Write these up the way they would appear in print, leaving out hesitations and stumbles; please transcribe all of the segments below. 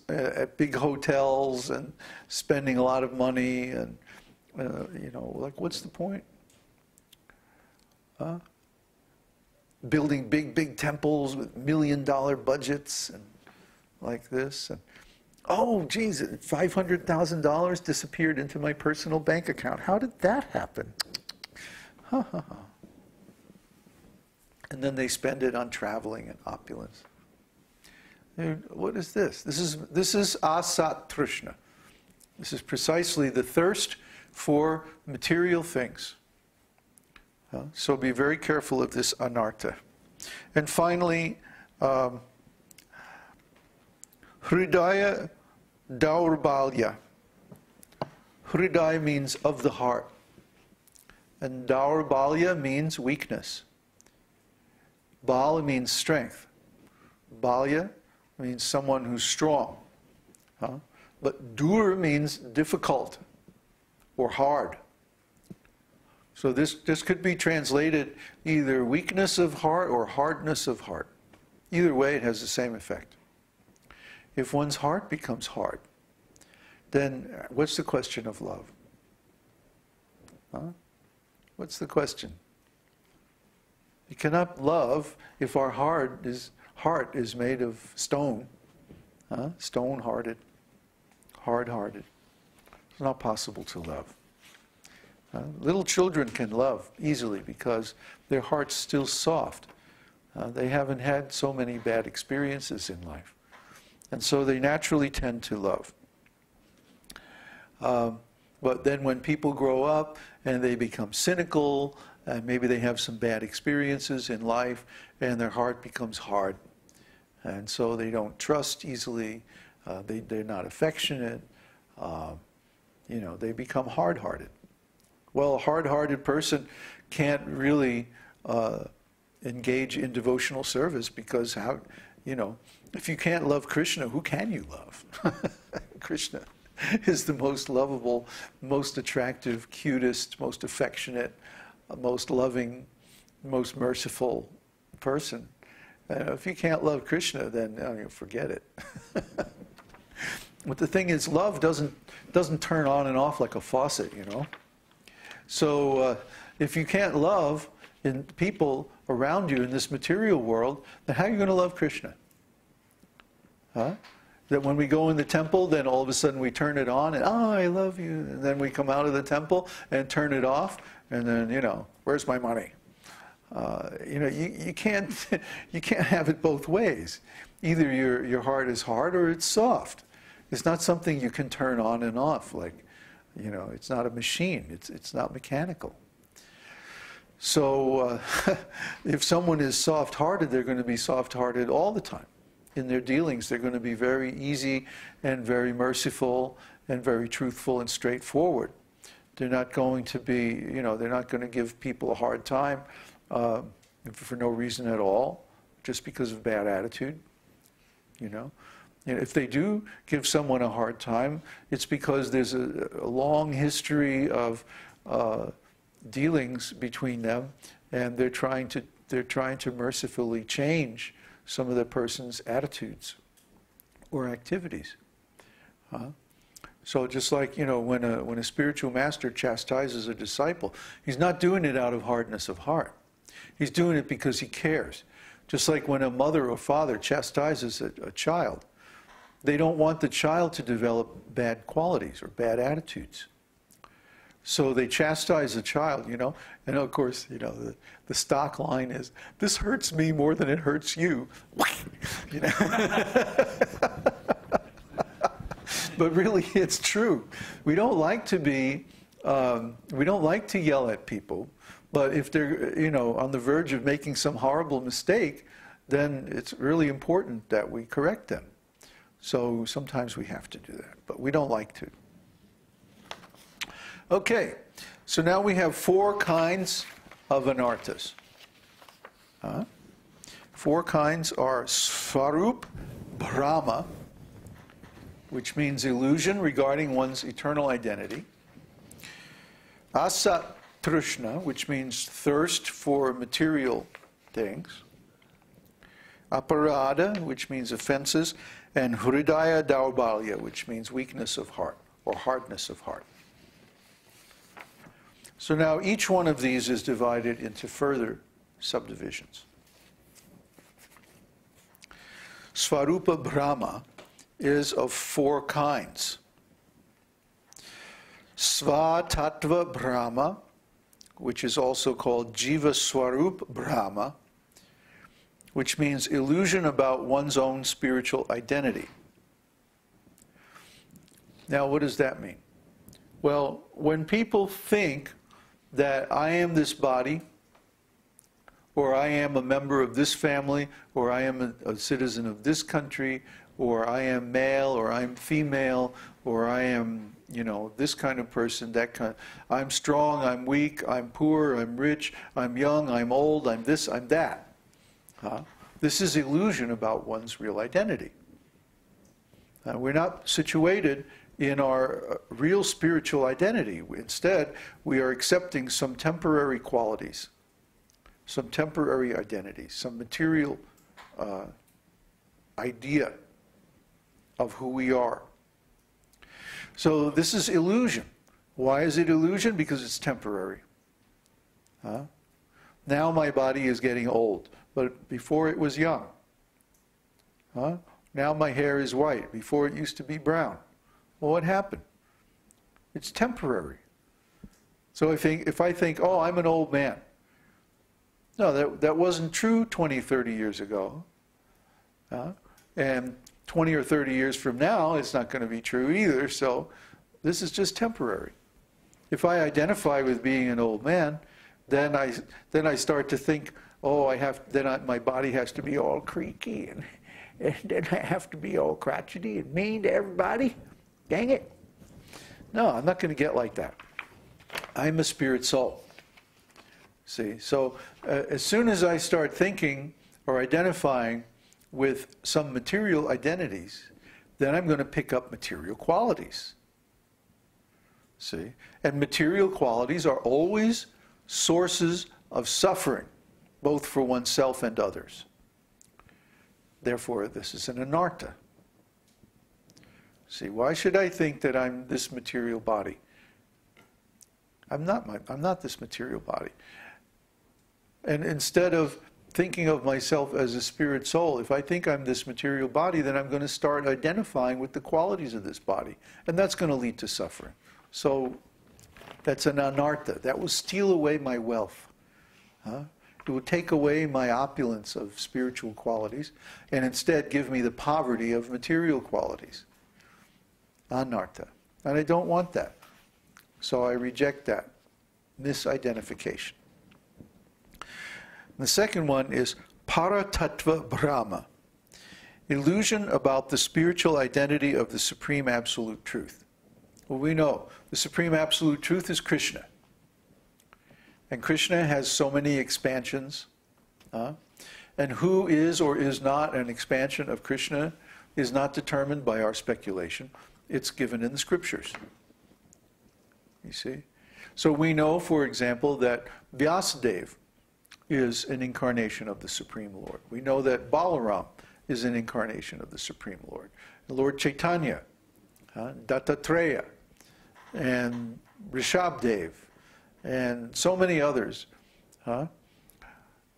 at big hotels and spending a lot of money, and you know, like, what's the point? Building big temples with $1 million budgets and like this, and oh geez, $500,000 disappeared into my personal bank account. How did that happen? And then they spend it on traveling and opulence. And what is this? This is asat trishna. This is precisely the thirst for material things. So be very careful of this anartha. And finally, hridaya daurbalya. Hridaya means of the heart. And daurbalya means weakness. Bala means strength. Balya means someone who's strong. But dur means difficult or hard. So this could be translated either weakness of heart or hardness of heart. Either way, it has the same effect. If one's heart becomes hard, then what's the question of love? What's the question? You cannot love if our heart is made of stone, stone-hearted, hard-hearted. It's not possible to love. Little children can love easily because their heart's still soft. They haven't had so many bad experiences in life. And so they naturally tend to love. But then when people grow up and they become cynical, and maybe they have some bad experiences in life, and their heart becomes hard. And so they don't trust easily, they're not affectionate, you know, they become hard-hearted. Well, a hard-hearted person can't really engage in devotional service because how, you know, if you can't love Krishna, who can you love? Krishna is the most lovable, most attractive, cutest, most affectionate, most loving, most merciful person. If you can't love Krishna, then forget it. But the thing is, love doesn't turn on and off like a faucet, you know. So if you can't love in people around you in this material world, then how are you going to love Krishna? That when we go in the temple, then all of a sudden we turn it on and, oh, I love you. And then we come out of the temple and turn it off, and then, you know, where's my money? You know, you can't have it both ways. Either your heart is hard or it's soft. It's not something you can turn on and off, like, you know, it's not a machine. It's not mechanical. So if someone is soft-hearted, they're going to be soft-hearted all the time. In their dealings, they're going to be very easy and very merciful and very truthful and straightforward. They're not going to be, you know, they're not going to give people a hard time for no reason at all, just because of bad attitude, you know. And if they do give someone a hard time, it's because there's a long history of dealings between them, and they're trying to mercifully change some of the person's attitudes or activities. So just like, you know, when a spiritual master chastises a disciple, he's not doing it out of hardness of heart. He's doing it because he cares. Just like when a mother or father chastises a child, they don't want the child to develop bad qualities or bad attitudes. So they chastise the child, you know, and of course, you know, the stock line is, this hurts me more than it hurts you. You know? But really, it's true. We don't like to be, we don't like to yell at people, but if they're, you know, on the verge of making some horrible mistake, then it's really important that we correct them. So sometimes we have to do that, but we don't like to. Okay, so now we have 4 kinds of anarthas. 4 kinds are svarup brahma, which means illusion regarding one's eternal identity. Asat trishna, which means thirst for material things. Aparada, which means offenses. and hridaya daurbalya, which means weakness of heart or hardness of heart. So now each one of these is divided into further subdivisions. Svarupa Brahma is of 4 kinds. Svatattva Brahma, which is also called Jiva Swarup Brahma, which means illusion about one's own spiritual identity. Now, what does that mean? Well, when people think that I am this body, or I am a member of this family, or I am a citizen of this country, or I am male, or I'm female, or I am, you know, this kind of person, that kind. I'm strong, I'm weak, I'm poor, I'm rich, I'm young, I'm old, I'm this, I'm that. This is illusion about one's real identity. We're not situated in our real spiritual identity. Instead, we are accepting some temporary qualities, some temporary identities, some material idea of who we are. So this is illusion. Why is it illusion? Because it's temporary. Now my body is getting old, but before it was young. Now my hair is white, before it used to be brown. Well, what happened? It's temporary. So if I think, oh, I'm an old man. No, that wasn't true 20, 30 years ago. And 20 or 30 years from now, it's not going to be true either. So this is just temporary. If I identify with being an old man, then I start to think, oh, my body has to be all creaky, and then I have to be all crotchety and mean to everybody. Dang it. No, I'm not going to get like that. I'm a spirit soul. See, so as soon as I start thinking or identifying with some material identities, then I'm going to pick up material qualities. See, and material qualities are always sources of suffering, both for oneself and others. Therefore, this is an anartha. See, why should I think that I'm this material body? I'm not this material body. And instead of thinking of myself as a spirit soul, if I think I'm this material body, then I'm going to start identifying with the qualities of this body. And that's going to lead to suffering. So that's an anartha. That will steal away my wealth. It will take away my opulence of spiritual qualities and instead give me the poverty of material qualities. Anartha. And I don't want that. So I reject that misidentification. The second one is Paratattva Brahma, illusion about the spiritual identity of the Supreme Absolute Truth. Well, we know the Supreme Absolute Truth is Krishna. And Krishna has so many expansions. And who is or is not an expansion of Krishna is not determined by our speculation. It's given in the scriptures. You see? So we know, for example, that Vyasadeva is an incarnation of the Supreme Lord. We know that Balaram is an incarnation of the Supreme Lord. Lord Chaitanya, Dattatreya, and Rishabdev, and so many others.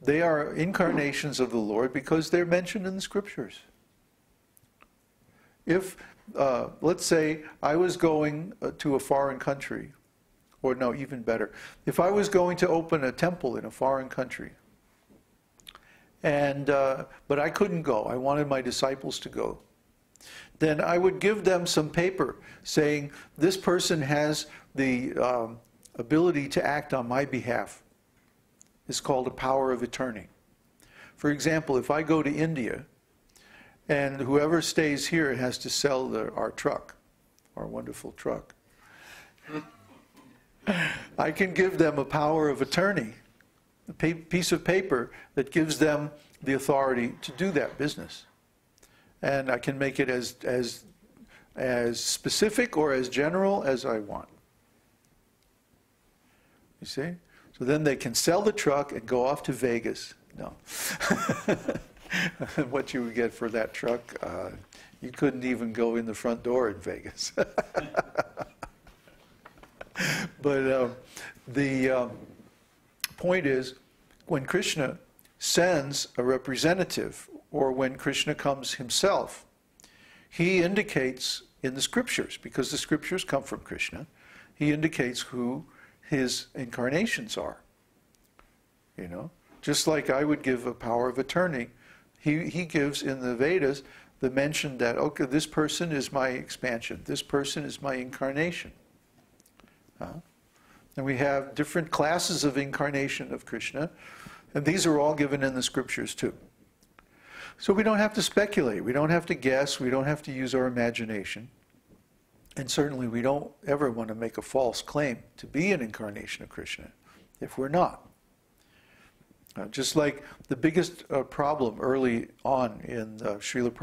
They are incarnations of the Lord because they're mentioned in the scriptures. If, let's say, I was going to a foreign country, or no, even better, if I was going to open a temple in a foreign country, and but I couldn't go, I wanted my disciples to go, then I would give them some paper saying, this person has the ability to act on my behalf. It's called a power of attorney. For example, if I go to India, and whoever stays here has to sell our truck, our wonderful truck, I can give them a power of attorney, a piece of paper that gives them the authority to do that business. And I can make it as specific or as general as I want. You see? So then they can sell the truck and go off to Vegas. No. What you would get for that truck, You couldn't even go in the front door in Vegas. But the point is, when Krishna sends a representative, or when Krishna comes himself, he indicates in the scriptures, because the scriptures come from Krishna, he indicates who his incarnations are. You know, just like I would give a power of attorney, he gives in the Vedas the mention that, okay, this person is my expansion, this person is my incarnation. And we have different classes of incarnation of Krishna, and these are all given in the scriptures too. So we don't have to speculate, we don't have to guess, we don't have to use our imagination. And certainly we don't ever want to make a false claim to be an incarnation of Krishna if we're not. Just like the biggest problem early on in Srila Prabhupada's